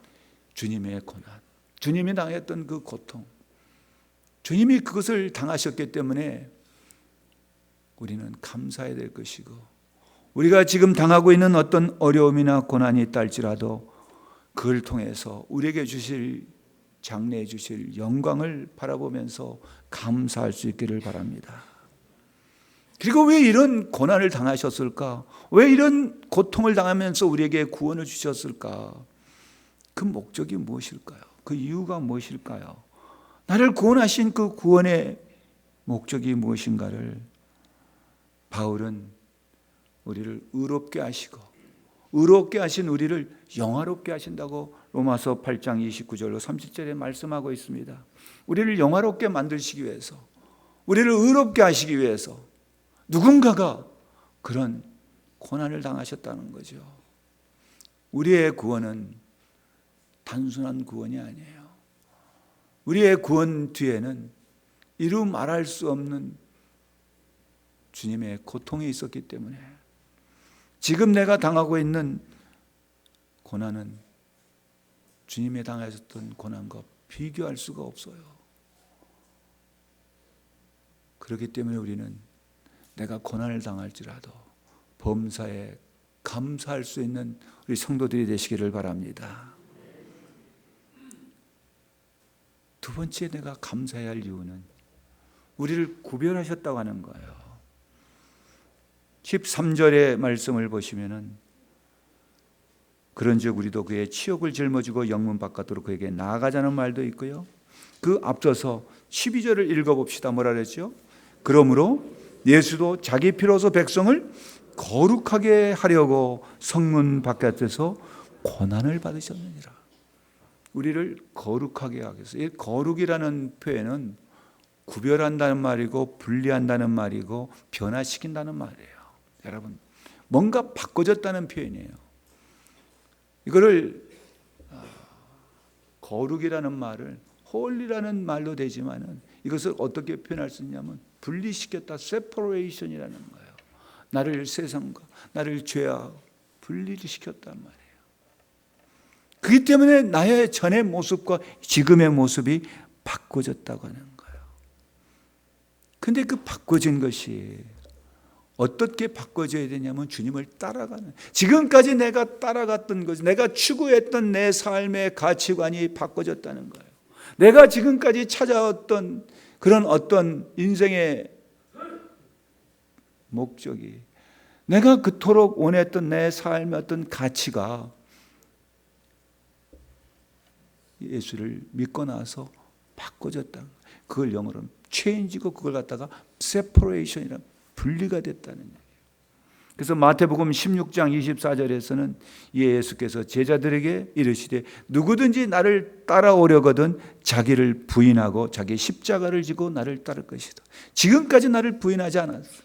주님의 고난, 주님이 당했던 그 고통, 주님이 그것을 당하셨기 때문에 우리는 감사해야 될 것이고, 우리가 지금 당하고 있는 어떤 어려움이나 고난이 있다 할지라도 그걸 통해서 우리에게 주실, 장래해 주실 영광을 바라보면서 감사할 수 있기를 바랍니다. 그리고 왜 이런 고난을 당하셨을까? 왜 이런 고통을 당하면서 우리에게 구원을 주셨을까? 그 목적이 무엇일까요? 그 이유가 무엇일까요? 나를 구원하신 그 구원의 목적이 무엇인가를 바울은 우리를 의롭게 하시고 의롭게 하신 우리를 영화롭게 하신다고 로마서 8장 29절로 30절에 말씀하고 있습니다. 우리를 영화롭게 만드시기 위해서, 우리를 의롭게 하시기 위해서 누군가가 그런 고난을 당하셨다는 거죠. 우리의 구원은 단순한 구원이 아니에요. 우리의 구원 뒤에는 이루 말할 수 없는 주님의 고통이 있었기 때문에 지금 내가 당하고 있는 고난은 주님이 당하셨던 고난과 비교할 수가 없어요. 그렇기 때문에 우리는 내가 고난을 당할지라도 범사에 감사할 수 있는 우리 성도들이 되시기를 바랍니다. 두 번째 내가 감사해야 할 이유는 우리를 구별하셨다고 하는 거예요. 13절의 말씀을 보시면은 그런즉 우리도 그의 치욕을 짊어지고 영문 바깥으로 그에게 나아가자는 말도 있고요. 그 앞서서 12절을 읽어봅시다. 뭐라 그랬죠? 그러므로 예수도 자기 피로서 백성을 거룩하게 하려고 성문 바깥에서 고난을 받으셨느니라. 우리를 거룩하게 하기 위해서. 이 거룩이라는 표현은 구별한다는 말이고 분리한다는 말이고 변화시킨다는 말이에요. 여러분, 뭔가 바꿔졌다는 표현이에요. 이거를 거룩이라는 말을 홀리라는 말로 되지만은 이것을 어떻게 표현할 수 있냐면 분리시켰다, separation이라는 거예요. 나를 세상과 나를 죄와 분리를 시켰단 말이에요. 그렇기 때문에 나의 전의 모습과 지금의 모습이 바꿔졌다고 하는 거예요. 근데 그 바꿔진 것이 어떻게 바꿔져야 되냐면 주님을 따라가는, 지금까지 내가 따라갔던 것, 내가 추구했던 내 삶의 가치관이 바꿔졌다는 거예요. 내가 지금까지 찾아왔던 그런 어떤 인생의 목적이, 내가 그토록 원했던 내 삶의 어떤 가치가 예수를 믿고 나서 바꿔졌다. 그걸 영어로는 change고 그걸 갖다가 separation이라 분리가 됐다는 얘기예요. 그래서 마태복음 16장 24절에서는 예수께서 제자들에게 이르시되 누구든지 나를 따라오려거든 자기를 부인하고 자기 십자가를 지고 나를 따를 것이다. 지금까지 나를 부인하지 않았어.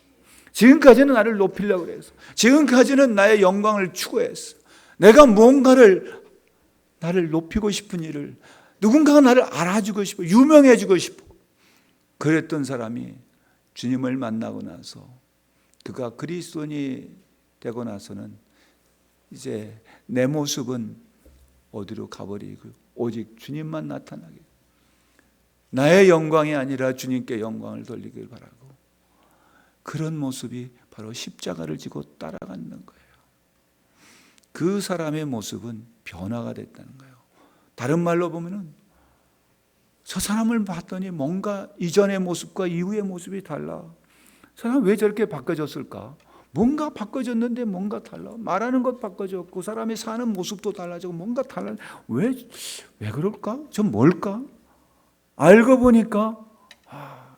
지금까지는 나를 높이려고 그랬어. 지금까지는 나의 영광을 추구했어. 내가 무언가를 나를 높이고 싶은 일을, 누군가가 나를 알아주고 싶어, 유명해지고 싶어. 그랬던 사람이 주님을 만나고 나서, 그가 그리스도인이 되고 나서는 이제 내 모습은 어디로 가버리고 오직 주님만 나타나게, 나의 영광이 아니라 주님께 영광을 돌리길 바라고, 그런 모습이 바로 십자가를 지고 따라가는 거예요. 그 사람의 모습은 변화가 됐다는 거예요. 다른 말로 보면은 저 사람을 봤더니 뭔가 이전의 모습과 이후의 모습이 달라. 저 사람 왜 저렇게 바꿔졌을까? 뭔가 바꿔졌는데 뭔가 달라. 말하는 것 바꿔졌고 그 사람이 사는 모습도 달라지고 뭔가 달라. 왜 그럴까? 저 뭘까? 알고 보니까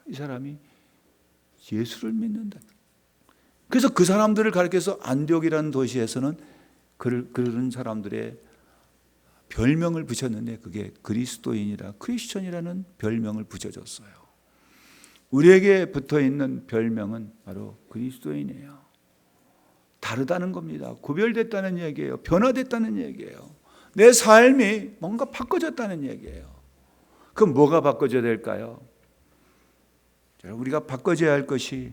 이 사람이 예수를 믿는다. 그래서 그 사람들을 가리켜서 안디옥이라는 도시에서는 그런 사람들의 별명을 붙였는데 그게 그리스도인이라, 크리스천이라는 별명을 붙여줬어요. 우리에게 붙어있는 별명은 바로 그리스도인이에요. 다르다는 겁니다. 구별됐다는 얘기예요. 변화됐다는 얘기예요. 내 삶이 뭔가 바꿔졌다는 얘기예요. 그럼 뭐가 바꿔져야 될까요? 우리가 바꿔져야 할 것이,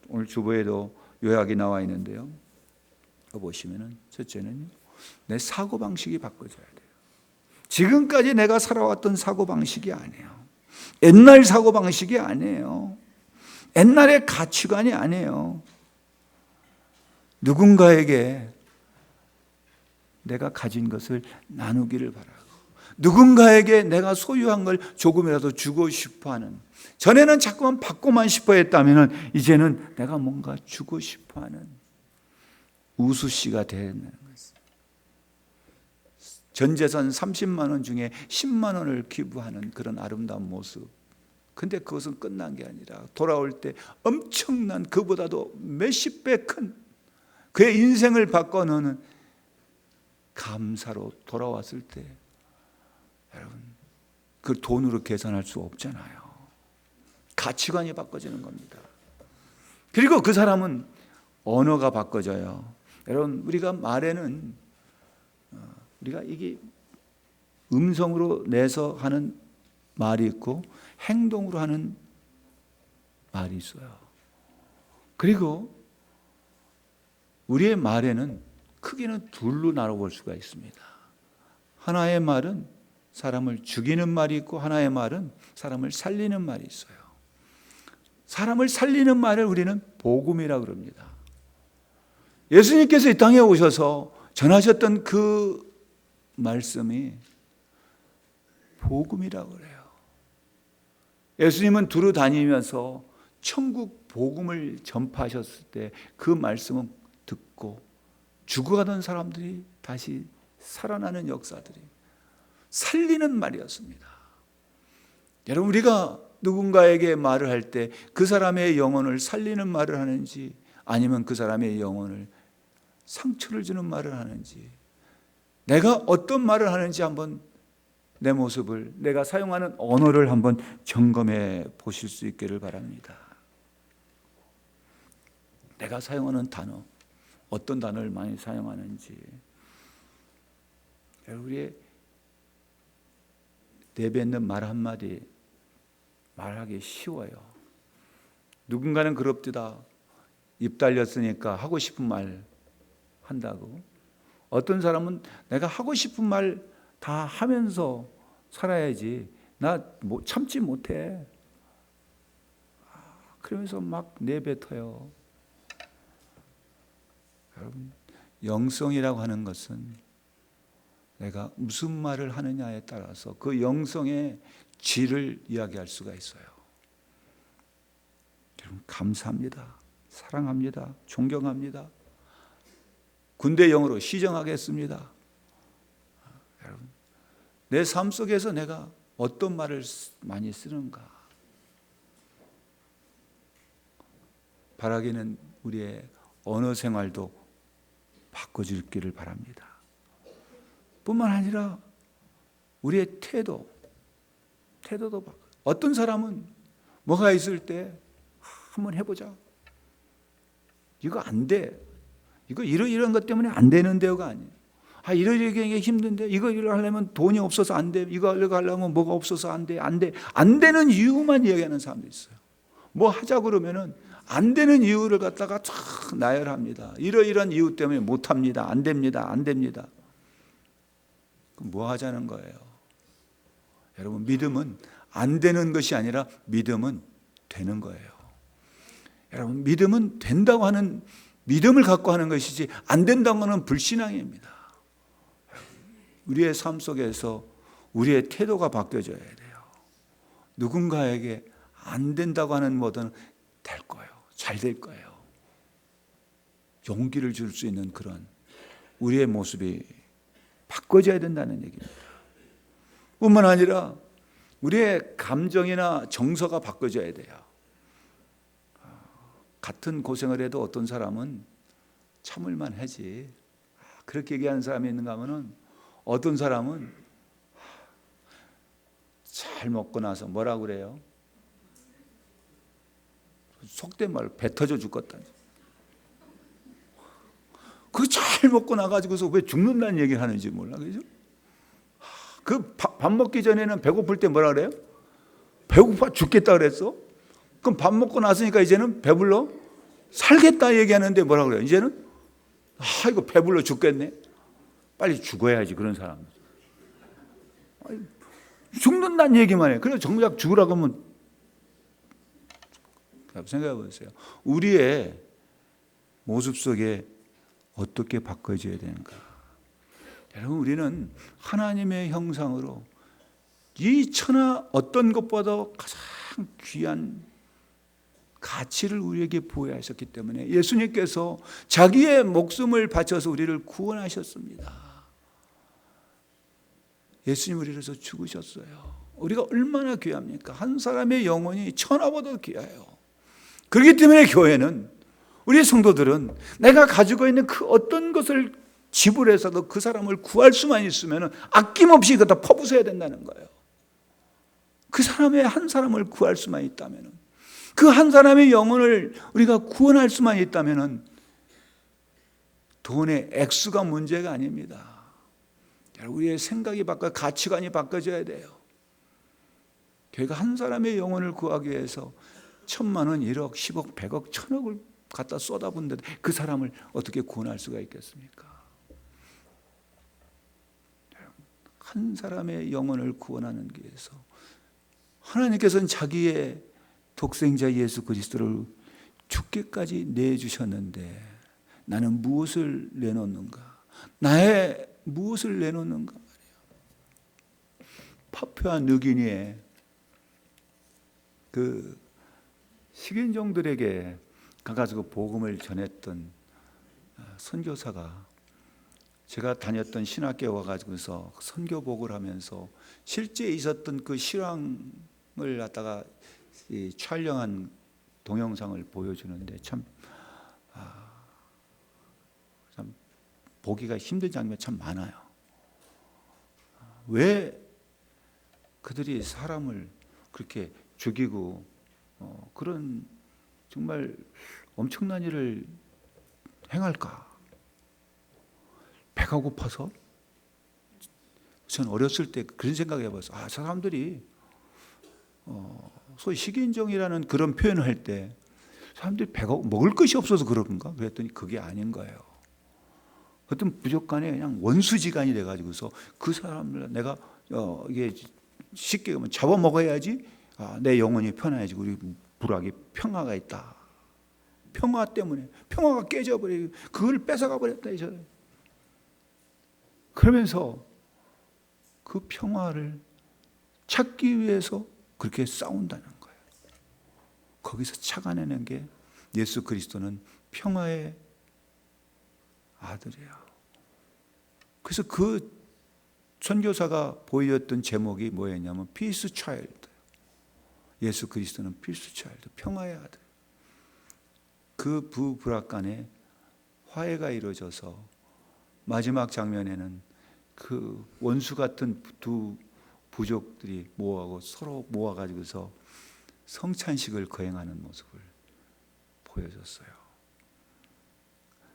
오늘 주보에도 요약이 나와 있는데요. 보시면은 첫째는 내 사고방식이 바꿔져야 돼요. 지금까지 내가 살아왔던 사고방식이 아니에요. 옛날 사고방식이 아니에요. 옛날의 가치관이 아니에요. 누군가에게 내가 가진 것을 나누기를 바라고, 누군가에게 내가 소유한 걸 조금이라도 주고 싶어하는, 전에는 자꾸만 받고만 싶어 했다면 이제는 내가 뭔가 주고 싶어하는 우수씨가 되는 거예요. 전 재산 30만 원 중에 10만 원을 기부하는 그런 아름다운 모습. 근데 그것은 끝난 게 아니라 돌아올 때 엄청난, 그보다도 몇십 배 큰 그의 인생을 바꿔놓는 감사로 돌아왔을 때, 여러분, 그 돈으로 계산할 수 없잖아요. 가치관이 바꿔지는 겁니다. 그리고 그 사람은 언어가 바꿔져요. 여러분, 우리가 말에는 우리가 이게 음성으로 내서 하는 말이 있고 행동으로 하는 말이 있어요. 그리고 우리의 말에는 크게는 둘로 나눠볼 수가 있습니다. 하나의 말은 사람을 죽이는 말이 있고 하나의 말은 사람을 살리는 말이 있어요. 사람을 살리는 말을 우리는 복음이라고 그럽니다. 예수님께서 이 땅에 오셔서 전하셨던 그 말씀이 복음이라고 그래요. 예수님은 두루 다니면서 천국 복음을 전파하셨을 때 그 말씀은 듣고 죽어가던 사람들이 다시 살아나는 역사들이, 살리는 말이었습니다. 여러분, 우리가 누군가에게 말을 할 때 그 사람의 영혼을 살리는 말을 하는지 아니면 그 사람의 영혼을 상처를 주는 말을 하는지, 내가 어떤 말을 하는지 한번 내 모습을, 내가 사용하는 언어를 한번 점검해 보실 수 있기를 바랍니다. 내가 사용하는 단어, 어떤 단어를 많이 사용하는지. 우리의 내뱉는 말 한마디 말하기 쉬워요. 누군가는 그럽디다. 입 달렸으니까 하고 싶은 말 한다고. 어떤 사람은 내가 하고 싶은 말 다 하면서 살아야지, 나 참지 못해. 그러면서 막 내뱉어요. 여러분, 영성이라고 하는 것은 내가 무슨 말을 하느냐에 따라서 그 영성의 질을 이야기할 수가 있어요. 여러분, 감사합니다. 사랑합니다. 존경합니다. 군대 영어로 시정하겠습니다. 여러분, 내 삶 속에서 내가 어떤 말을 많이 쓰는가. 바라기는 우리의 언어 생활도 바꿔주기를 바랍니다. 뿐만 아니라 우리의 태도도 바꿔. 어떤 사람은 뭐가 있을 때 한번 해보자. 이거 안 돼. 이거 이런 것 때문에 안 되는데요가 아니에요. 이러게 힘든데 이거 하려면 돈이 없어서 안 돼. 이거 하려면 뭐가 없어서 안 돼. 안 되는 이유만 이야기하는 사람도 있어요. 뭐 하자 그러면은 안 되는 이유를 갖다가 쫙 나열합니다. 이러이러한 이유 때문에 못 합니다. 안 됩니다. 그럼 뭐 하자는 거예요? 여러분, 믿음은 안 되는 것이 아니라 믿음은 되는 거예요. 여러분, 믿음은 된다고 하는 믿음을 갖고 하는 것이지 안 된다고 하는 불신앙입니다. 우리의 삶 속에서 우리의 태도가 바뀌어져야 돼요. 누군가에게 안 된다고 하는 뭐든 될 거예요. 잘 될 거예요. 용기를 줄 수 있는 그런 우리의 모습이 바꿔져야 된다는 얘기입니다. 뿐만 아니라 우리의 감정이나 정서가 바꿔져야 돼요. 같은 고생을 해도 어떤 사람은 참을만 하지. 그렇게 얘기하는 사람이 있는가 하면은 어떤 사람은 잘 먹고 나서 뭐라고 그래요? 속된 말로 배 터져 죽겠다. 그 잘 먹고 나가지고서 왜 죽는다는 얘기를 하는지 몰라. 그죠? 그 밥 먹기 전에는 배고플 때 뭐라 그래요? 배고파 죽겠다 그랬어? 그럼 밥 먹고 났으니까 이제는 배불러 살겠다 얘기하는데 뭐라 그래요? 이제는 이거 배불러 죽겠네. 빨리 죽어야지. 그런 사람 죽는다는 얘기만 해. 그래서 정작 죽으라고 하면 생각해 보세요. 우리의 모습 속에 어떻게 바꿔져야 되는가? 여러분, 우리는 하나님의 형상으로 이 천하 어떤 것보다 가장 귀한 가치를 우리에게 부여하셨기 때문에 예수님께서 자기의 목숨을 바쳐서 우리를 구원하셨습니다. 예수님 우리를 위해서 죽으셨어요. 우리가 얼마나 귀합니까? 한 사람의 영혼이 천하보다 귀해요. 그렇기 때문에 교회는, 우리 성도들은 내가 가지고 있는 그 어떤 것을 지불해서도 그 사람을 구할 수만 있으면 아낌없이 그다 퍼부숴야 된다는 거예요. 그 사람의 한 사람을 구할 수만 있다면, 그 한 사람의 영혼을 우리가 구원할 수만 있다면 돈의 액수가 문제가 아닙니다. 우리의 생각이 바꿔, 가치관이 바꿔져야 돼요. 교회가 한 사람의 영혼을 구하기 위해서 1,000만 원, 1억, 10억, 100억, 1,000억을 갖다 쏟아붓는데 그 사람을 어떻게 구원할 수가 있겠습니까? 한 사람의 영혼을 구원하는 게 위해서 하나님께서는 자기의 독생자 예수 그리스도를 죽게까지 내주셨는데 나는 무엇을 내놓는가? 나의 무엇을 내놓는가 말이에요. 파푸아 뉴기니에 그 식인종들에게 가가지고 복음을 전했던 선교사가, 제가 다녔던 신학교에 와가지고서 선교복을 하면서 실제 있었던 그 실황을 갖다가 촬영한 동영상을 보여주는데 참 보기가 힘든 장면이 참 많아요. 왜 그들이 사람을 그렇게 죽이고 그런 정말 엄청난 일을 행할까? 배가 고파서? 저는 어렸을 때 그런 생각을 해봤어요. 사람들이 소위 식인종이라는 그런 표현을 할 때 사람들이 배가 먹을 것이 없어서 그런가? 그랬더니 그게 아닌 거예요. 어떤 부족간에 그냥 원수지간이 돼가지고서 그 사람을 내가 이게 쉽게 보면 잡아먹어야지 내 영혼이 편해야지. 우리 불악이 평화가 있다. 평화 때문에 평화가 깨져버리고 그걸 뺏어가 버렸다. 그러면서 그 평화를 찾기 위해서 그렇게 싸운다는 거예요. 거기서 착안해낸 게 예수 그리스도는 평화의 아들이에요. 그래서 그 선교사가 보였던 제목이 뭐였냐면 피스 차일드. 예수 그리스도는 피스 차일드, 평화의 아들. 그 부불악간에 화해가 이루어져서 마지막 장면에는 그 원수 같은 두 부족들이 서로 모아가지고서 성찬식을 거행하는 모습을 보여줬어요.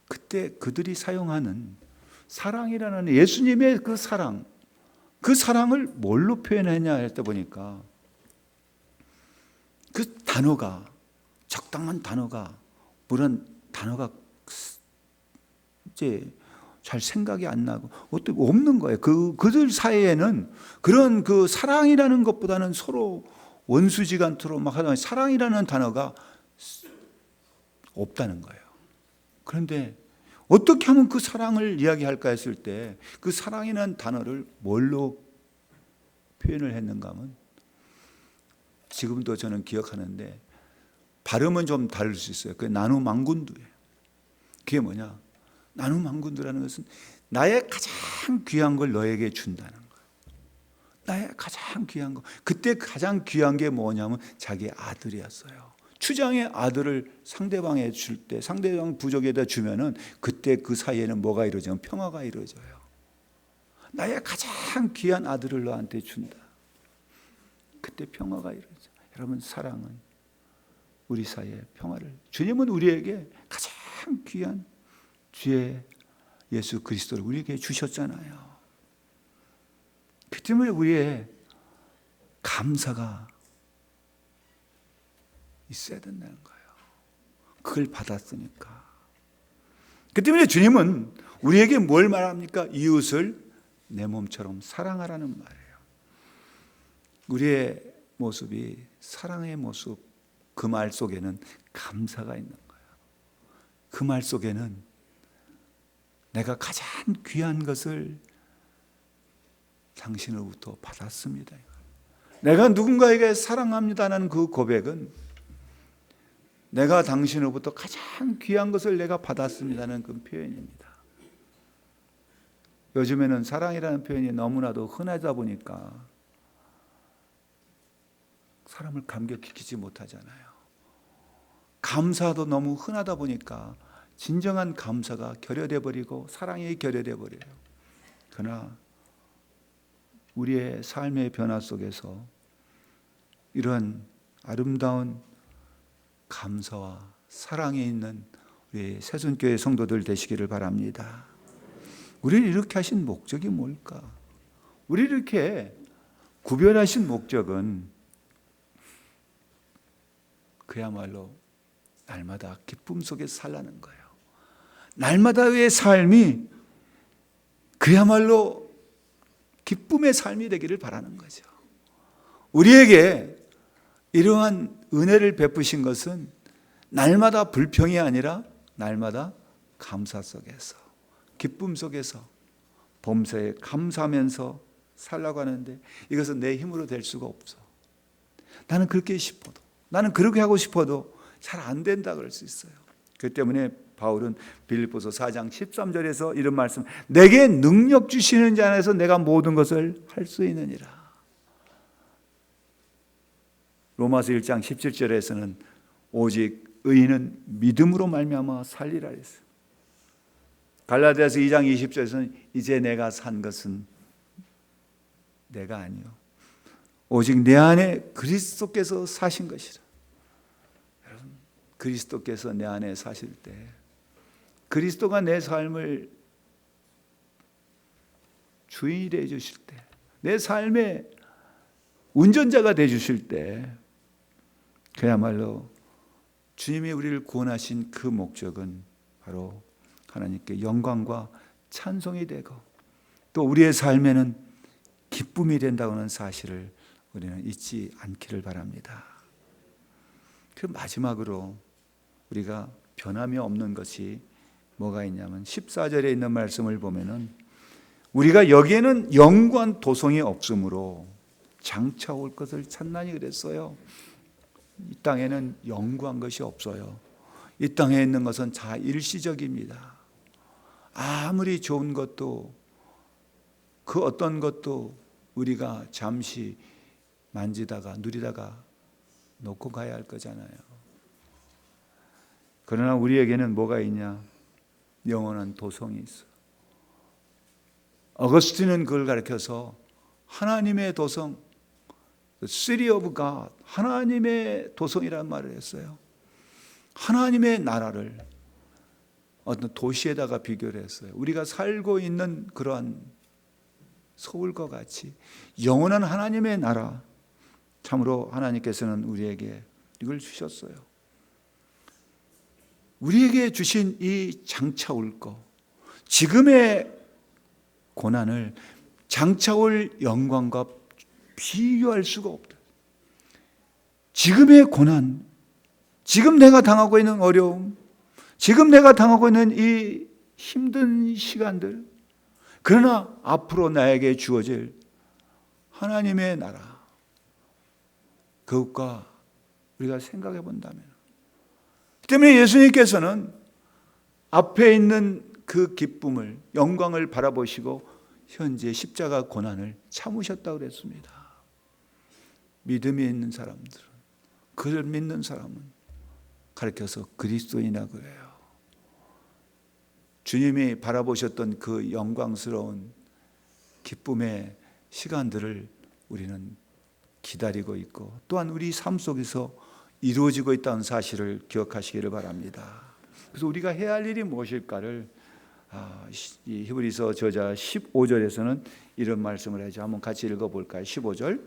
그때 그들이 사용하는 사랑이라는 예수님의 그 사랑을 뭘로 표현했냐 할 때 보니까 그 단어가, 적당한 단어가, 물론 단어가 이제 잘 생각이 안 나고 어떻게 없는 거예요. 그들 사이에는 그런 그 사랑이라는 것보다는 서로 원수지간토록 막 하다 사랑이라는 단어가 없다는 거예요. 그런데 어떻게 하면 그 사랑을 이야기할까 했을 때 그 사랑이라는 단어를 뭘로 표현을 했는가 하면 지금도 저는 기억하는데 발음은 좀 다를 수 있어요. 그게 나누망군두예요. 그게 뭐냐? 나누망군두라는 것은 나의 가장 귀한 걸 너에게 준다는 거예요. 나의 가장 귀한 거. 그때 가장 귀한 게 뭐냐면 자기 아들이었어요. 추장의 아들을 상대방에 줄 때, 상대방 부족에다 주면은 그때 그 사이에는 뭐가 이루어지면 평화가 이루어져요. 나의 가장 귀한 아들을 너한테 준다. 그때 평화가 이루어져. 여러분, 사랑은 우리 사이에 평화를, 주님은 우리에게 가장 귀한 주의 예수 그리스도를 우리에게 주셨잖아요. 그 때문에 우리의 감사가 있어야 된다는 거예요. 그걸 받았으니까. 그 때문에 주님은 우리에게 뭘 말합니까? 이웃을 내 몸처럼 사랑하라는 말이에요. 우리의 모습이 사랑의 모습, 그 말 속에는 감사가 있는 거예요. 그 말 속에는 내가 가장 귀한 것을 당신으로부터 받았습니다. 내가 누군가에게 사랑합니다라는 그 고백은 내가 당신으로부터 가장 귀한 것을 내가 받았습니다는 그 표현입니다. 요즘에는 사랑이라는 표현이 너무나도 흔하다 보니까 사람을 감격시키지 못하잖아요. 감사도 너무 흔하다 보니까 진정한 감사가 결여돼 버리고 사랑이 결여돼 버려요. 그러나 우리의 삶의 변화 속에서 이런 아름다운 감사와 사랑에 있는 우리 새순교회 성도들 되시기를 바랍니다. 우리를 이렇게 하신 목적이 뭘까? 우리를 이렇게 구별하신 목적은 그야말로 날마다 기쁨 속에 살라는 거예요. 날마다의 삶이 그야말로 기쁨의 삶이 되기를 바라는 거죠. 우리에게 이러한 은혜를 베푸신 것은 날마다 불평이 아니라 날마다 감사 속에서, 기쁨 속에서 범사에 감사하면서 살라고 하는데 이것은 내 힘으로 될 수가 없어. 나는 그렇게 싶어도, 나는 그렇게 하고 싶어도 잘 안 된다 그럴 수 있어요. 그 때문에 바울은 빌립보서 4장 13절에서 이런 말씀, 내게 능력 주시는 자 안에서 내가 모든 것을 할 수 있느니라. 로마서 1장 17절에서는 오직 의인은 믿음으로 말미암아 살리라 했어요. 갈라디아서 2장 20절에서는 이제 내가 산 것은 내가 아니요 오직 내 안에 그리스도께서 사신 것이라. 여러분, 그리스도께서 내 안에 사실 때, 그리스도가 내 삶을 주인이 되어 주실 때, 내 삶의 운전자가 되어 주실 때, 그야말로 주님이 우리를 구원하신 그 목적은 바로 하나님께 영광과 찬송이 되고 또 우리의 삶에는 기쁨이 된다고 하는 사실을 우리는 잊지 않기를 바랍니다. 그 마지막으로 우리가 변함이 없는 것이 뭐가 있냐면 14절에 있는 말씀을 보면은 우리가 여기에는 영구한 도성이 없으므로 장차 올 것을 찾나니 그랬어요. 이 땅에는 영구한 것이 없어요. 이 땅에 있는 것은 다 일시적입니다. 아무리 좋은 것도 그 어떤 것도 우리가 잠시 만지다가 누리다가 놓고 가야 할 거잖아요. 그러나 우리에게는 뭐가 있냐? 영원한 도성이 있어. 어거스틴은 그걸 가리켜서 하나님의 도성, The City of God, 하나님의 도성이라는 말을 했어요. 하나님의 나라를 어떤 도시에다가 비교를 했어요. 우리가 살고 있는 그러한 서울과 같이 영원한 하나님의 나라, 참으로 하나님께서는 우리에게 이걸 주셨어요. 우리에게 주신 이 장차올 것, 지금의 고난을 장차올 영광과 비교할 수가 없다. 지금의 고난, 지금 내가 당하고 있는 어려움, 지금 내가 당하고 있는 이 힘든 시간들, 그러나 앞으로 나에게 주어질 하나님의 나라, 그것과 우리가 생각해 본다면, 때문에 예수님께서는 앞에 있는 그 기쁨을, 영광을 바라보시고 현재 십자가 고난을 참으셨다고 그랬습니다. 믿음이 있는 사람들은, 그를 믿는 사람은 가르쳐서 그리스도인이라 그래요. 주님이 바라보셨던 그 영광스러운 기쁨의 시간들을 우리는 기다리고 있고, 또한 우리 삶 속에서 이루어지고 있다는 사실을 기억하시기를 바랍니다. 그래서 우리가 해야 할 일이 무엇일까를 이 히브리서 저자 15절에서는 이런 말씀을 하죠. 한번 같이 읽어볼까요? 15절.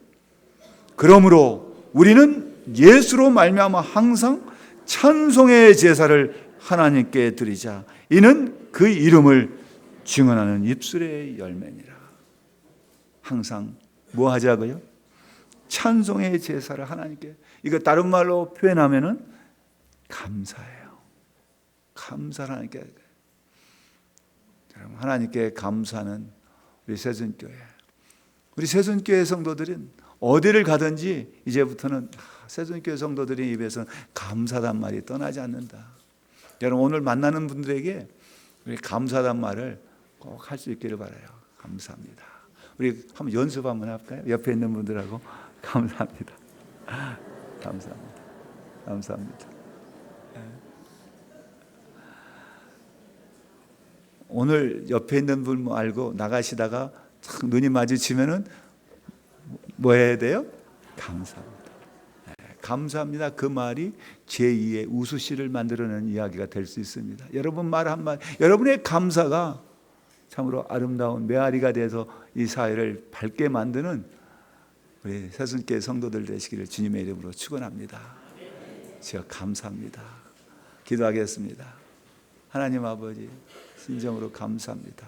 그러므로 우리는 예수로 말미암아 항상 찬송의 제사를 하나님께 드리자. 이는 그 이름을 증언하는 입술의 열매니라. 항상 뭐 하자고요? 찬송의 제사를 하나님께. 이거 다른 말로 표현하면은 감사해요. 감사를 하나님께. 하나님께 감사는 우리 새순교회. 우리 새순교회 성도들은 어디를 가든지 이제부터는 새순교회 성도들의 입에서는 감사단 말이 떠나지 않는다. 여러분 오늘 만나는 분들에게 우리 감사단 말을 꼭 할 수 있기를 바라요. 감사합니다. 우리 한번 연습 한번 할까요? 옆에 있는 분들하고 감사합니다. 감사합니다. 감사합니다. 오늘 옆에 있는 분 알고 나가시다가 탁 눈이 마주치면은 뭐 해야 돼요? 감사합니다. 감사합니다. 그 말이 제2의 우수씨를 만들어내는 이야기가 될 수 있습니다. 여러분 말 한마디, 여러분의 감사가 참으로 아름다운 메아리가 돼서 이 사회를 밝게 만드는 우리 새순교회 성도들 되시기를 주님의 이름으로 축원합니다. 제가 감사합니다. 기도하겠습니다. 하나님 아버지, 진정으로 감사합니다.